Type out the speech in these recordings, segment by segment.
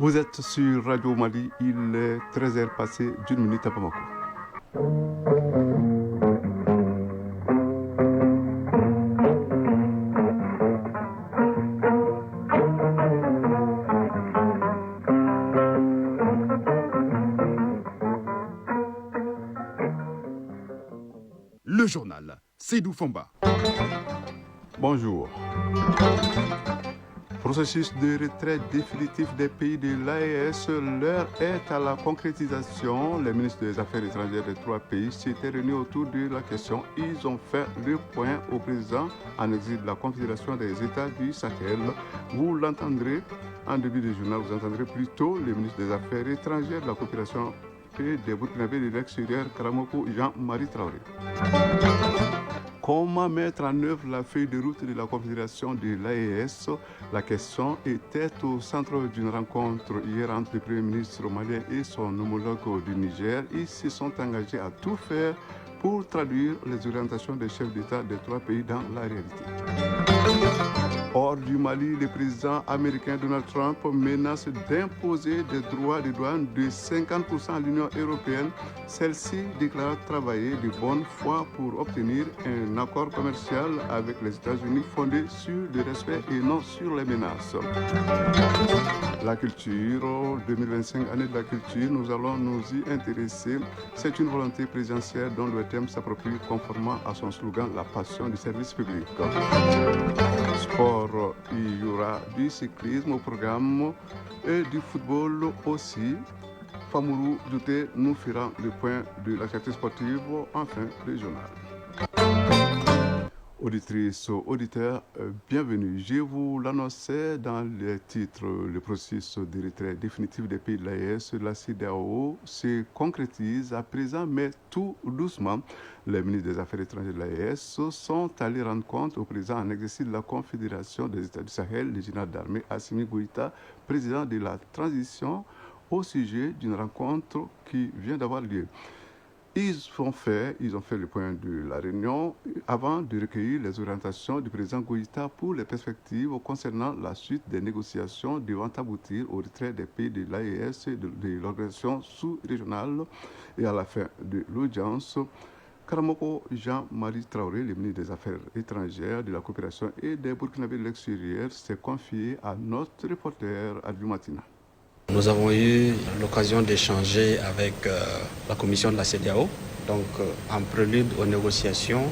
Vous êtes sur Radio Mali, il est 13h passé d'une minute à Bamako. Le journal, Seydou Fomba. Bonjour. Processus de retrait définitif des pays de l'AES, l'heure est à la concrétisation. Les ministres des Affaires étrangères des trois pays s'étaient réunis autour de la question. Ils ont fait le point au président en exil de la Confédération des États du Sahel. Vous l'entendrez en début de journal, vous entendrez plutôt le ministre des Affaires étrangères de la coopération et des Burkinabés de l'extérieur, Karamoko Jean-Marie Traoré. Comment mettre en œuvre la feuille de route de la Confédération de l'AES? La question était au centre d'une rencontre hier entre le Premier ministre malien et son homologue du Niger. Ils se sont engagés à tout faire pour traduire les orientations des chefs d'État des trois pays dans la réalité. Hors du Mali, le président américain Donald Trump menace d'imposer des droits de douane de 50% à l'Union européenne. Celle-ci déclare travailler de bonne foi pour obtenir un accord commercial avec les États-Unis fondé sur le respect et non sur les menaces. La culture, 2025, année de la culture, nous allons nous y intéresser. C'est une volonté présidentielle dont le thème s'approprie conformément à son slogan « La passion du service public ». Sport, il y aura du cyclisme au programme et du football aussi. Famourou Douté nous fera le point de l'actualité sportive en fin de journal. Auditrices, auditeurs, bienvenue. Je vous l'annonçais dans les titres, le processus de retrait définitif des pays de l'AES, la CEDEAO se concrétise à présent, mais tout doucement. Les ministres des Affaires étrangères de l'AES sont allés rendre compte au président en exercice de la Confédération des États du Sahel, le général d'armée Assimi Goïta, président de la transition, au sujet d'une rencontre qui vient d'avoir lieu. Ils ont fait le point de la réunion avant de recueillir les orientations du président Goïta pour les perspectives concernant la suite des négociations devant aboutir au retrait des pays de l'AES et de l'organisation sous-régionale. Et à la fin de l'audience, Karamoko Jean-Marie Traoré, le ministre des Affaires étrangères, de la coopération et des Burkinabés de l'extérieur, s'est confié à notre reporter Adjou Matina. Nous avons eu l'occasion d'échanger avec la commission de la CEDEAO, donc en prélude aux négociations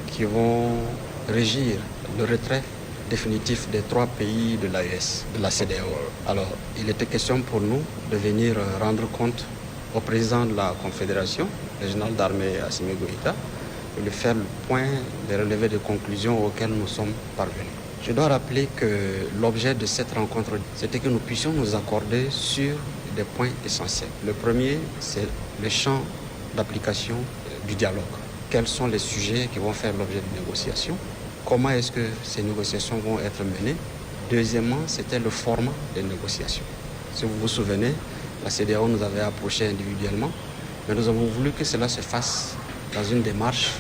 qui vont régir le retrait définitif des trois pays de l'AES, de la CEDEAO. Alors, il était question pour nous de venir rendre compte au président de la Confédération, le général d'armée Assimi Goïta, de lui faire le point, de relever des conclusions auxquelles nous sommes parvenus. Je dois rappeler que l'objet de cette rencontre, c'était que nous puissions nous accorder sur des points essentiels. Le premier, c'est le champ d'application du dialogue. Quels sont les sujets qui vont faire l'objet de négociations? Comment est-ce que ces négociations vont être menées? Deuxièmement, c'était le format des négociations. Si vous vous souvenez, la CEDEAO nous avait approchés individuellement, mais nous avons voulu que cela se fasse dans une démarche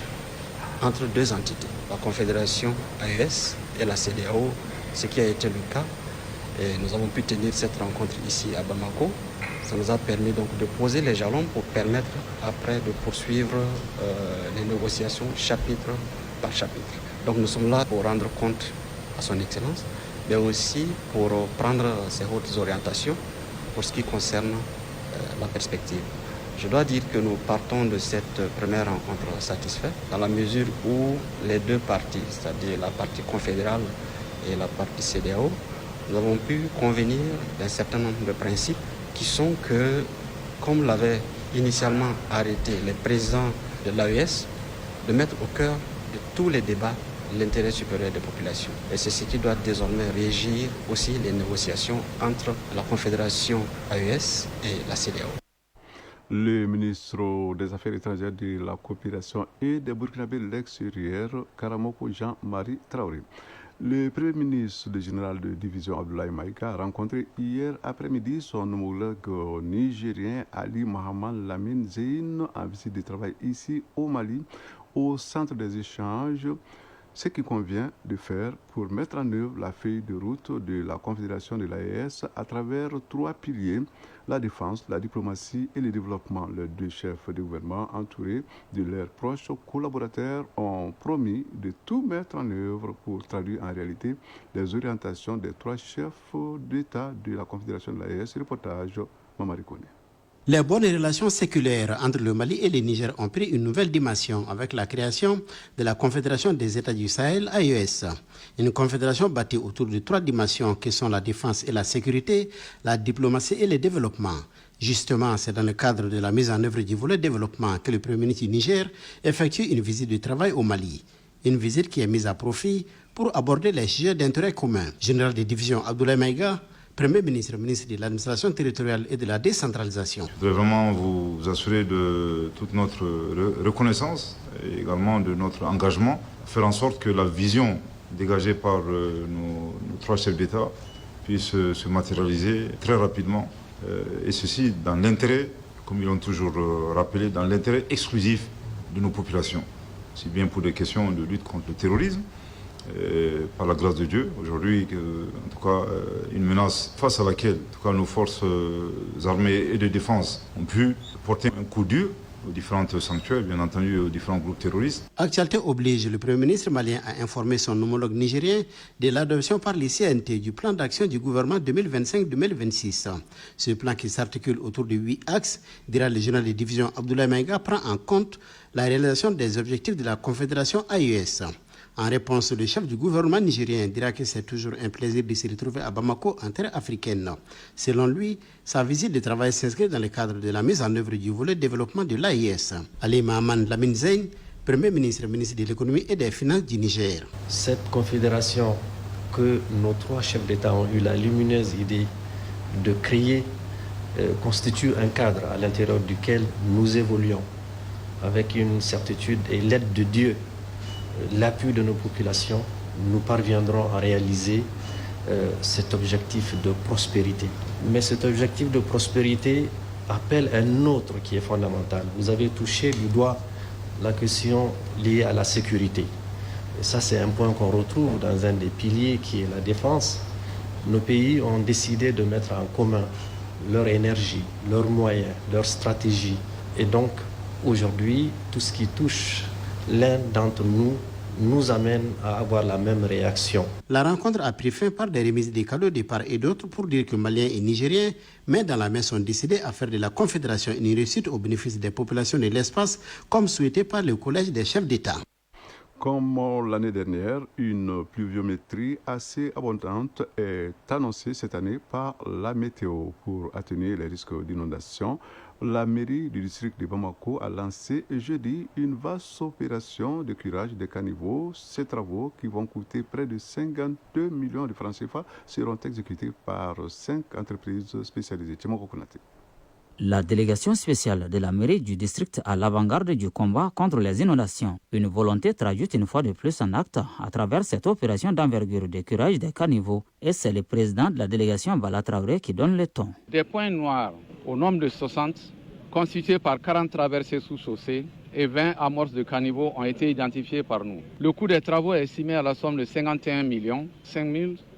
entre deux entités, la Confédération AES et la CEDEAO, ce qui a été le cas. Et nous avons pu tenir cette rencontre ici à Bamako. Ça nous a permis donc de poser les jalons pour permettre après de poursuivre les négociations chapitre par chapitre. Donc nous sommes là pour rendre compte à son Excellence, mais aussi pour prendre ses hautes orientations pour ce qui concerne la perspective. Je dois dire que nous partons de cette première rencontre satisfaits dans la mesure où les deux parties, c'est-à-dire la partie confédérale et la partie CEDEAO, nous avons pu convenir d'un certain nombre de principes qui sont que, comme l'avaient initialement arrêté les présidents de l'AES, de mettre au cœur de tous les débats l'intérêt supérieur des populations. Et c'est ce qui doit désormais régir aussi les négociations entre la Confédération AES et la CEDEAO. Le ministre des Affaires étrangères de la coopération et des Burkinabés de l'extérieur, Karamoko Jean-Marie Traoré. Le Premier ministre du général de division Abdoulaye Maïga a rencontré hier après-midi son homologue nigérien Ali Mohamed Lamine Zeyn en visite de travail ici au Mali, au centre des échanges ce qu'il convient de faire pour mettre en œuvre la feuille de route de la Confédération de l'AES à travers 3 piliers, la défense, la diplomatie et le développement. Les 2 chefs de gouvernement, entourés de leurs proches collaborateurs, ont promis de tout mettre en œuvre pour traduire en réalité les orientations des 3 chefs d'État de la Confédération de l'AES. Reportage Mamari Kone. Les bonnes relations séculaires entre le Mali et le Niger ont pris une nouvelle dimension avec la création de la Confédération des États du Sahel, AES. Une confédération bâtie autour de 3 dimensions qui sont la défense et la sécurité, la diplomatie et le développement. Justement, c'est dans le cadre de la mise en œuvre du volet développement que le Premier ministre du Niger effectue une visite de travail au Mali. Une visite qui est mise à profit pour aborder les sujets d'intérêt commun. Général de division Abdoulaye Maïga, Premier ministre, ministre de l'administration territoriale et de la décentralisation. Je voudrais vraiment vous assurer de toute notre reconnaissance et également de notre engagement, faire en sorte que la vision dégagée par nos 3 chefs d'État puisse se matérialiser très rapidement, et ceci dans l'intérêt, comme ils l'ont toujours rappelé, dans l'intérêt exclusif de nos populations. C'est bien pour des questions de lutte contre le terrorisme, par la grâce de Dieu, aujourd'hui, en tout cas, une menace face à laquelle, en tout cas, nos forces armées et de défense ont pu porter un coup dur aux différentes sanctuaires, bien entendu, aux différents groupes terroristes. Actualité oblige, le Premier ministre malien a informé son homologue nigérien de l'adoption par les CNT du plan d'action du gouvernement 2025-2026. Ce plan qui s'articule autour de 8 axes, dira le général de division Abdoulaye Maïga, prend en compte la réalisation des objectifs de la Confédération AES. En réponse, le chef du gouvernement nigérien dira que c'est toujours un plaisir de se retrouver à Bamako en terre africaine. Selon lui, sa visite de travail s'inscrit dans le cadre de la mise en œuvre du volet développement de l'AIS. Ali Mahaman Lamine Zeyn, Premier ministre, ministre de l'économie et des finances du Niger. Cette confédération que nos 3 chefs d'État ont eu la lumineuse idée de créer constitue un cadre à l'intérieur duquel nous évoluons avec une certitude et l'aide de Dieu. L'appui de nos populations, nous parviendrons à réaliser cet objectif de prospérité. Mais cet objectif de prospérité appelle un autre qui est fondamental. Vous avez touché du doigt la question liée à la sécurité. Et ça, c'est un point qu'on retrouve dans un des piliers qui est la défense. Nos pays ont décidé de mettre en commun leur énergie, leurs moyens, leur stratégie. Et donc, aujourd'hui, tout ce qui touche l'un d'entre nous amène à avoir la même réaction. La rencontre a pris fin par des remises de cadeaux de part et d'autre pour dire que Maliens et Nigériens, main dans la main, sont décidés à faire de la Confédération une réussite au bénéfice des populations de l'espace, comme souhaité par le Collège des chefs d'État. Comme l'année dernière, une pluviométrie assez abondante est annoncée cette année par la météo. Pour atténuer les risques d'inondation, la mairie du district de Bamako a lancé jeudi une vaste opération de curage des caniveaux. Ces travaux, qui vont coûter près de 52 millions de francs CFA, seront exécutés par 5 entreprises spécialisées. La délégation spéciale de la mairie du district à l'avant-garde du combat contre les inondations. Une volonté traduite une fois de plus en acte à travers cette opération d'envergure de curage des caniveaux. Et c'est le président de la délégation Bala Traoré qui donne le ton. Des points noirs au nombre de 60, constitués par 40 traversées sous-chaussées et 20 amorces de caniveaux ont été identifiés par nous. Le coût des travaux est estimé à la somme de 51 5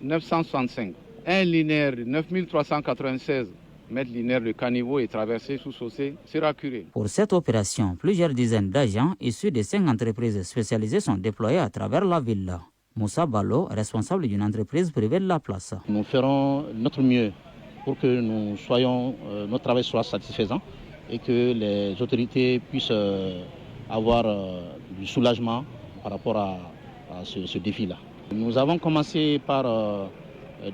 965. Un linéaire de 9 396 mètres linéaires de caniveaux et traversées sous-chaussées sera curé. Pour cette opération, plusieurs dizaines d'agents issus de 5 entreprises spécialisées sont déployés à travers la ville. Moussa Ballo, responsable d'une entreprise privée de la place. Nous ferons notre mieux pour que notre travail soit satisfaisant et que les autorités puissent avoir du soulagement par rapport à ce défi-là. Nous avons commencé par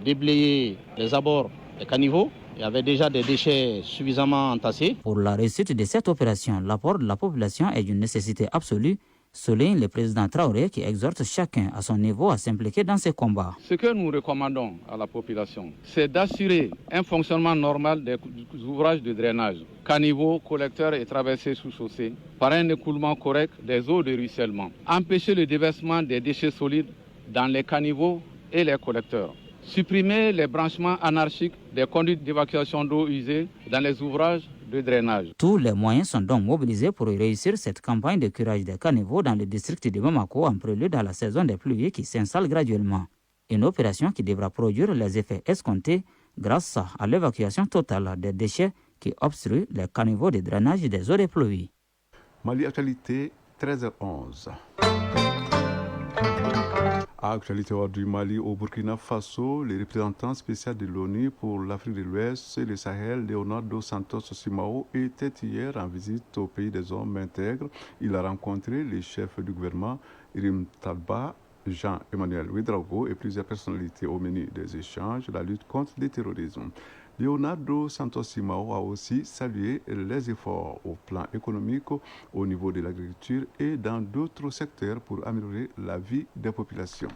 déblayer les abords des caniveaux. Il y avait déjà des déchets suffisamment entassés. Pour la réussite de cette opération, l'apport de la population est d'une nécessité absolue, souligne le président Traoré qui exhorte chacun à son niveau à s'impliquer dans ces combats. Ce que nous recommandons à la population, c'est d'assurer un fonctionnement normal des ouvrages de drainage, caniveaux, collecteurs et traversées sous-chaussées, par un écoulement correct des eaux de ruissellement. Empêcher le déversement des déchets solides dans les caniveaux et les collecteurs. Supprimer les branchements anarchiques des conduites d'évacuation d'eau usée dans les ouvrages de drainage. Tous les moyens sont donc mobilisés pour réussir cette campagne de curage des caniveaux dans le district de Bamako en prélude à la saison des pluies qui s'installe graduellement. Une opération qui devra produire les effets escomptés grâce à l'évacuation totale des déchets qui obstruent les caniveaux de drainage des eaux de pluie. Mali Actualité, 13h11. Actualité hors du Mali au Burkina Faso, les représentants spéciaux de l'ONU pour l'Afrique de l'Ouest et le Sahel, Leonardo Santos Simao, était hier en visite au pays des hommes intègres. Il a rencontré les chefs du gouvernement, Irim Talba, Jean-Emmanuel Ouedraogo et plusieurs personnalités au menu des échanges, la lutte contre le terrorisme. Leonardo Santos Simao a aussi salué les efforts au plan économique, au niveau de l'agriculture et dans d'autres secteurs pour améliorer la vie des populations.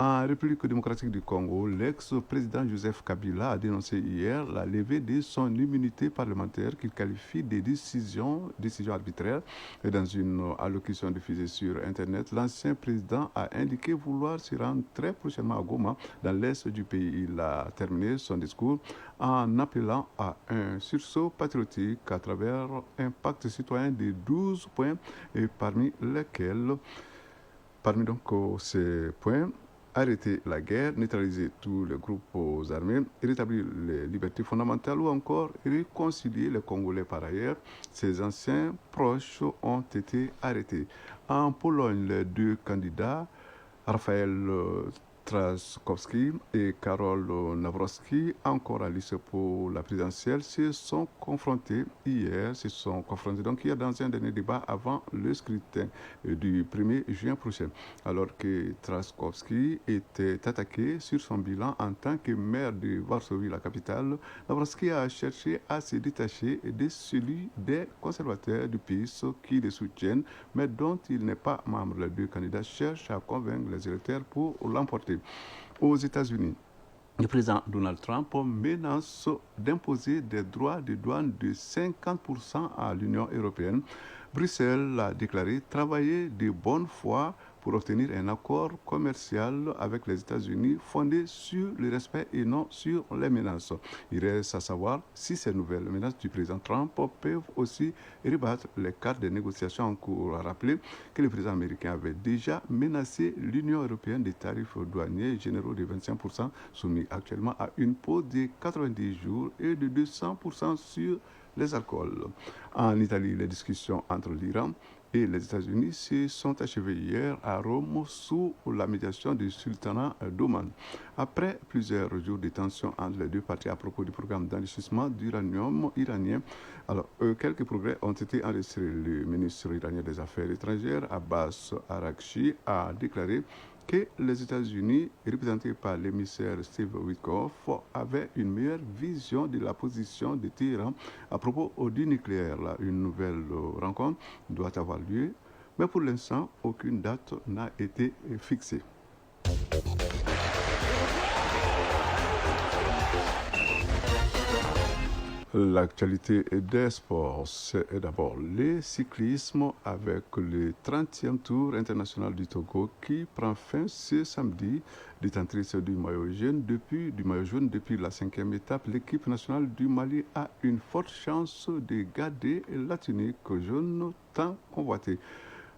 En République démocratique du Congo, l'ex-président Joseph Kabila a dénoncé hier la levée de son immunité parlementaire qu'il qualifie de décision arbitraire. Et dans une allocution diffusée sur Internet, l'ancien président a indiqué vouloir se rendre très prochainement à Goma, dans l'est du pays. Il a terminé son discours en appelant à un sursaut patriotique à travers un pacte citoyen de 12 points, et parmi ces points, arrêter la guerre, neutraliser tous les groupes armés, rétablir les libertés fondamentales ou encore réconcilier les Congolais. Par ailleurs, ses anciens proches ont été arrêtés. En Pologne, les deux candidats, Raphaël Trzaskowski et Karol Nawrocki, encore à liste pour la présidentielle, se sont confrontés hier dans un dernier débat avant le scrutin du 1er juin prochain. Alors que Trzaskowski était attaqué sur son bilan en tant que maire de Varsovie, la capitale, Nawrocki a cherché à se détacher de celui des conservateurs du PiS qui le soutiennent, mais dont il n'est pas membre. Les deux candidats cherchent à convaincre les électeurs pour l'emporter. Aux États-Unis, le président Donald Trump menace d'imposer des droits de douane de 50% à l'Union européenne. Bruxelles a déclaré travailler de bonne foi pour obtenir un accord commercial avec les États-Unis fondé sur le respect et non sur les menaces. Il reste à savoir si ces nouvelles menaces du président Trump peuvent aussi rebattre les cartes des négociations en cours. À rappeler que le président américain avait déjà menacé l'Union européenne des tarifs douaniers généraux de 25%, soumis actuellement à une pause de 90 jours et de 200% sur les alcools. En Italie, les discussions entre l'Iran et les États-Unis se sont achevées hier à Rome sous la médiation du sultanat d'Oman. Après plusieurs jours de tensions entre les deux parties à propos du programme d'enrichissement d'uranium iranien, quelques progrès ont été enregistrés. Le ministre iranien des Affaires étrangères, Abbas Araghchi, a déclaré que les États-Unis, représentés par l'émissaire Steve Witkoff, avaient une meilleure vision de la position de Téhéran à propos du nucléaire. Une nouvelle rencontre doit avoir lieu, mais pour l'instant, aucune date n'a été fixée. L'actualité des sports, c'est d'abord le cyclisme avec le 30e Tour international du Togo qui prend fin ce samedi. Détentrice du maillot jaune depuis la 5e étape, l'équipe nationale du Mali a une forte chance de garder la tunique jaune tant convoitée.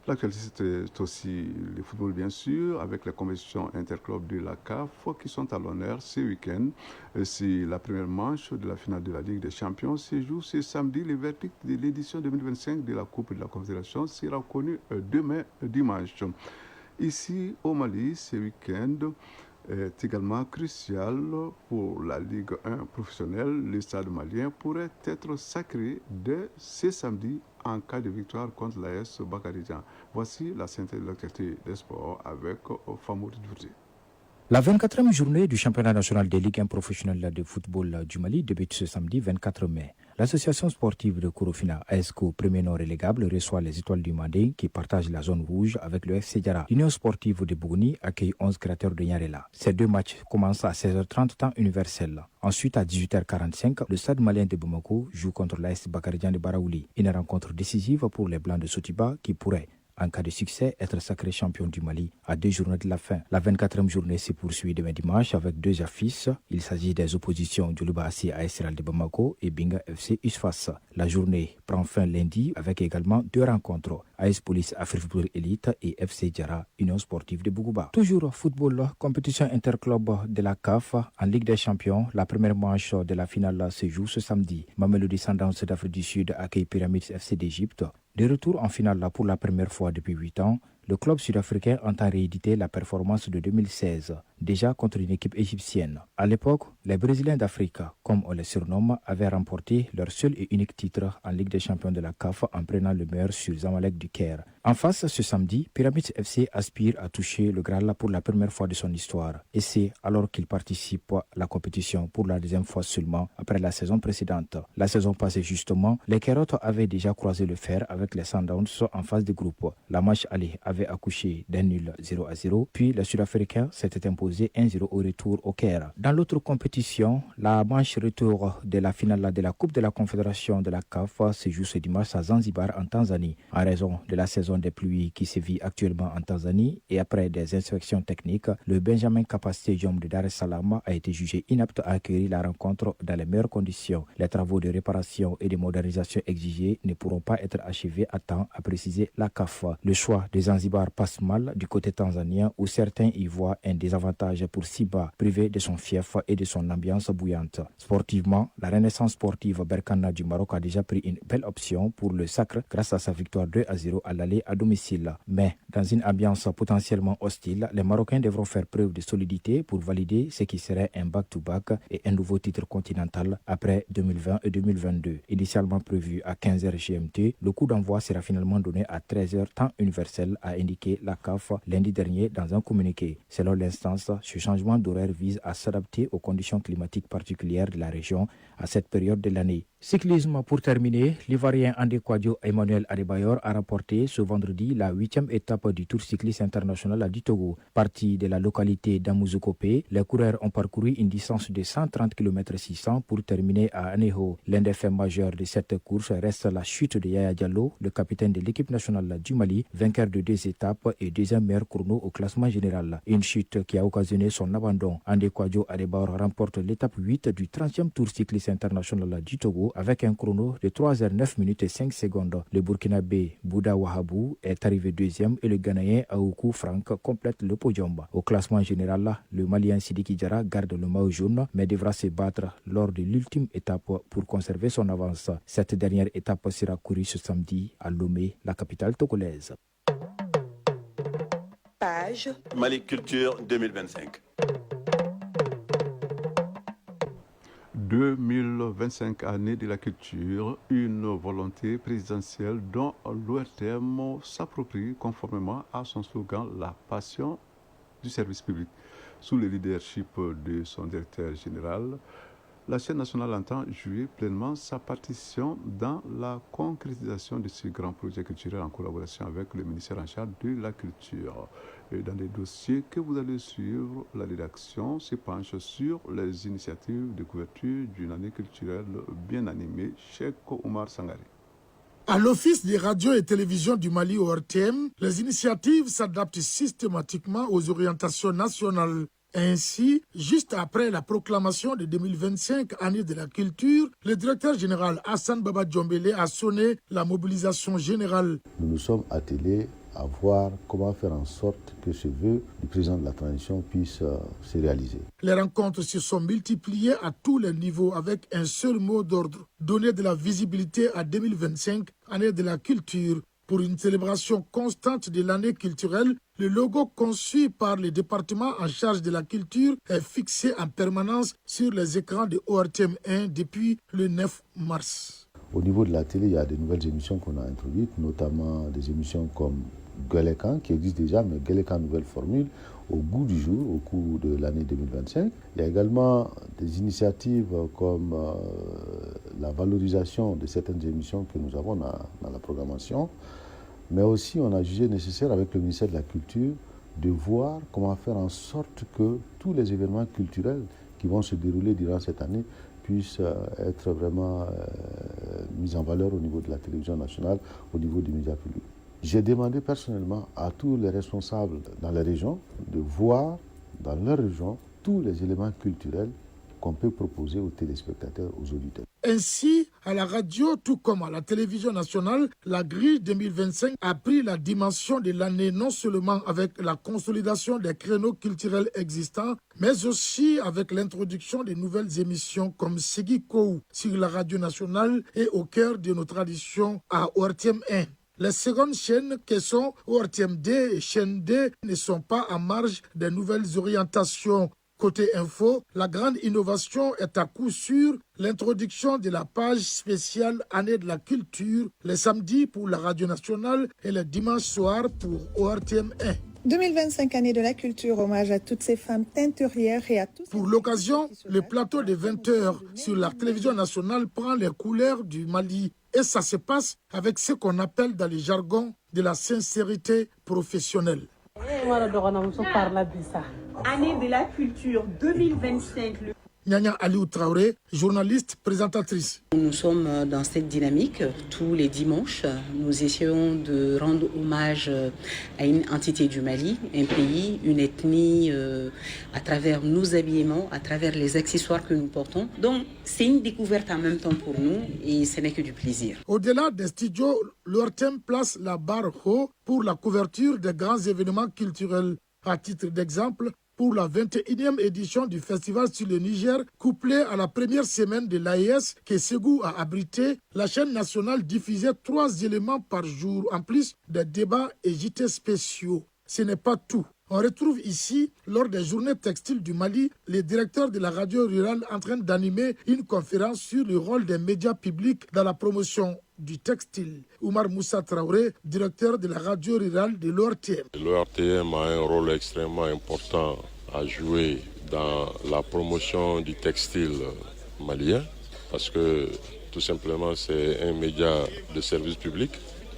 L'actualité, c'est aussi le football, bien sûr, avec les compétitions interclubs de la CAF qui sont à l'honneur ce week-end. C'est la première manche de la finale de la Ligue des Champions se joue ce samedi. Le verdict de l'édition 2025 de la Coupe de la Confédération sera connu demain dimanche. Ici, au Mali, ce week-end est également crucial pour la Ligue 1 professionnelle. Le stade malien pourrait être sacré dès ce samedi en cas de victoire contre l'AS Bakaridjan. Voici la synthèse de l'actualité des sports avec Famoud Djourdi. La 24e journée du championnat national des Ligue 1 professionnelle de football du Mali débute ce samedi 24 mai. L'association sportive de Korofina, AESCO, premier non relégable, reçoit les Étoiles du Mandé qui partagent la zone rouge avec le FC Diara. L'Union sportive de Bougouni accueille 11 créateurs de Nyarela. Ces deux matchs commencent à 16h30 temps universel. Ensuite, à 18h45, le stade malien de Bamako joue contre l'AS Bakaridjan de Baraouli. Une rencontre décisive pour les Blancs de Sotiba qui pourrait En cas de succès, être sacré champion du Mali à 2 journées de la fin. La 24e journée se poursuit demain dimanche avec 2 affiches. Il s'agit des oppositions Djoulouba Assi AS Real de Bamako et Binga FC Usfas. La journée prend fin lundi avec également 2 rencontres. AS Police Afrifootball Elite et FC Djara, Union Sportive de Bougouba. Toujours football, compétition interclub de la CAF en Ligue des Champions. La première manche de la finale se joue ce samedi. Mamelodi Sundowns d'Afrique du Sud accueille Pyramids FC d'Égypte. De retour en finale pour la première fois depuis 8 ans, le club sud-africain entend rééditer la performance de 2016, déjà contre une équipe égyptienne. À l'époque, les Brésiliens d'Afrique, comme on les surnomme, avaient remporté leur seul et unique titre en Ligue des Champions de la CAF en prenant le meilleur sur Zamalek du Caire. En face, ce samedi, Pyramids FC aspire à toucher le Graal pour la première fois de son histoire. Et c'est alors qu'il participe à la compétition pour la deuxième fois seulement après la saison précédente. La saison passée justement, les Carottes avaient déjà croisé le fer avec les Sundowns en phase de groupe. La match aller avait accouché d'un nul 0-0, puis le Sud-Africain s'était imposé 1-0 au retour au Caire. Dans l'autre compétition, la manche retour de la finale de la Coupe de la Confédération de la CAF se joue ce dimanche à Zanzibar en Tanzanie. En raison de la saison des pluies qui sévit actuellement en Tanzanie et après des inspections techniques, le Benjamin Kappa Stadium de Dar es Salaam a été jugé inapte à accueillir la rencontre dans les meilleures conditions. Les travaux de réparation et de modernisation exigés ne pourront pas être achevés à temps, a précisé la CAF. Le choix de Zanzibar passe mal du côté tanzanien où certains y voient un désavantage pour Simba, privé de son fief et de son ambiance bouillante. Sportivement, la renaissance sportive Berkana du Maroc a déjà pris une belle option pour le sacre grâce à sa victoire 2-0 à l'aller à domicile. Mais dans une ambiance potentiellement hostile, les Marocains devront faire preuve de solidité pour valider ce qui serait un back-to-back et un nouveau titre continental après 2020 et 2022. Initialement prévu à 15h GMT, le coup d'envoi sera finalement donné à 13h temps universel, a indiqué la CAF lundi dernier dans un communiqué. Selon l'instance, ce changement d'horaire vise à s'adapter aux conditions climatiques particulières de la région à cette période de l'année. Cyclisme pour terminer, l'Ivoirien André Kouadio Emmanuel Adebayor a remporté ce vendredi la 8e étape du Tour cycliste international du Togo. Parti de la localité d'Amouzoukope, les coureurs ont parcouru une distance de 130 km 600 pour terminer à Aneho. L'un des faits majeurs de cette course reste la chute de Yaya Diallo, le capitaine de l'équipe nationale du Mali, vainqueur de 2 étapes et deuxième meilleur chrono au classement général. Une chute qui a occasionné son abandon. André Kouadio Adebayor remporte l'étape 8 du 30e Tour cycliste international du Togo avec un chrono de 3h09 minutes et 5 secondes. Le Burkinabé Bouda Wahabou est arrivé deuxième et le Ghanéen Aoukou Frank complète le podium. Au classement général, le Malien Sidiki Diarra garde le maillot jaune mais devra se battre lors de l'ultime étape pour conserver son avance. Cette dernière étape sera courue ce samedi à Lomé, la capitale togolaise. Page Mali Culture 2025. 2025 années de la culture, une volonté présidentielle dont l'ORTM s'approprie conformément à son slogan « La passion du service public ». Sous le leadership de son directeur général, la chaîne nationale entend jouer pleinement sa partition dans la concrétisation de ce grand projet culturel en collaboration avec le ministère en charge de la culture. Et dans les dossiers que vous allez suivre, la rédaction se penche sur les initiatives de couverture d'une année culturelle bien animée. Cheikh Oumar Sangari. À l'Office des radios et télévisions du Mali ORTM, les initiatives s'adaptent systématiquement aux orientations nationales. Ainsi, juste après la proclamation de 2025 année de la culture, le directeur général Hassan Baba Djombele a sonné la mobilisation générale. Nous nous sommes attelés à voir comment faire en sorte que ce vœu du président de la transition puisse se réaliser. Les rencontres se sont multipliées à tous les niveaux avec un seul mot d'ordre, donner de la visibilité à 2025, année de la culture. Pour une célébration constante de l'année culturelle, le logo conçu par le département en charge de la culture est fixé en permanence sur les écrans de ORTM 1 depuis le 9 mars. Au niveau de la télé, il y a des nouvelles émissions qu'on a introduites, notamment des émissions comme Guelekan, qui existe déjà, mais Guelekan nouvelle formule, au goût du jour, au cours de l'année 2025. Il y a également des initiatives comme la valorisation de certaines émissions que nous avons dans la programmation, mais aussi on a jugé nécessaire avec le ministère de la Culture de voir comment faire en sorte que tous les événements culturels qui vont se dérouler durant cette année puissent être vraiment mis en valeur au niveau de la télévision nationale, au niveau des médias publics. J'ai demandé personnellement à tous les responsables dans la région de voir dans leur région tous les éléments culturels qu'on peut proposer aux téléspectateurs, aux auditeurs. Ainsi, à la radio, tout comme à la télévision nationale, la grille 2025 a pris la dimension de l'année non seulement avec la consolidation des créneaux culturels existants, mais aussi avec l'introduction de nouvelles émissions comme Segiko sur la radio nationale et au cœur de nos traditions à ORTM 1. Les secondes chaînes qui sont ORTM D et chaîne D ne sont pas en marge des nouvelles orientations. Côté info, la grande innovation est à coup sûr l'introduction de la page spéciale Année de la culture, les samedis pour la radio nationale et les dimanches soirs pour ORTM 1. 2025 Année de la culture, hommage à toutes ces femmes teinturières et à tous. Pour l'occasion, le plateau de 20h sur la télévision nationale prend les couleurs du Mali. Et ça se passe avec ce qu'on appelle dans le jargon de la sincérité professionnelle. Année de la culture 2025. Nyanya Aliou Traoré, journaliste, présentatrice. Nous sommes dans cette dynamique tous les dimanches. Nous essayons de rendre hommage à une entité du Mali, un pays, une ethnie, à travers nos habillements, à travers les accessoires que nous portons. Donc, c'est une découverte en même temps pour nous et ce n'est que du plaisir. Au-delà des studios, l'ORTM place la barre haut pour la couverture des grands événements culturels. À titre d'exemple, pour la 21e édition du festival sur le Niger, couplée à la première semaine de l'AES que Ségou a abrité, la chaîne nationale diffusait 3 éléments par jour, en plus des débats et JT spéciaux. Ce n'est pas tout. On retrouve ici, lors des journées textiles du Mali, les directeurs de la radio rurale en train d'animer une conférence sur le rôle des médias publics dans la promotion du textile. Oumar Moussa Traoré, directeur de la radio rurale de l'ORTM. L'ORTM a un rôle extrêmement important à jouer dans la promotion du textile malien parce que tout simplement c'est un média de service public.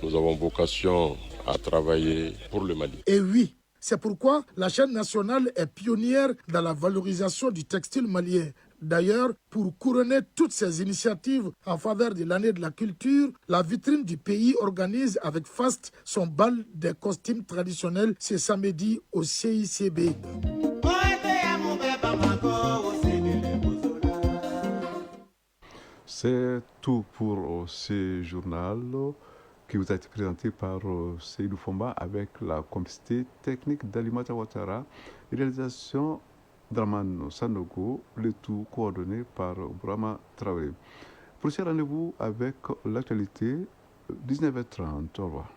Nous avons vocation à travailler pour le Mali. Et oui, c'est pourquoi la chaîne nationale est pionnière dans la valorisation du textile malien. D'ailleurs, pour couronner toutes ces initiatives en faveur de l'année de la culture, la vitrine du pays organise avec faste son bal des costumes traditionnels ce samedi au CICB. C'est tout pour ce journal qui vous a été présenté par Seydou Fomba avec la complicité technique d'Alimata Ouattara, réalisation Draman Sanogo, le tout coordonné par Brahma Traoré. Prochain rendez-vous avec l'actualité, 19h30. Au revoir.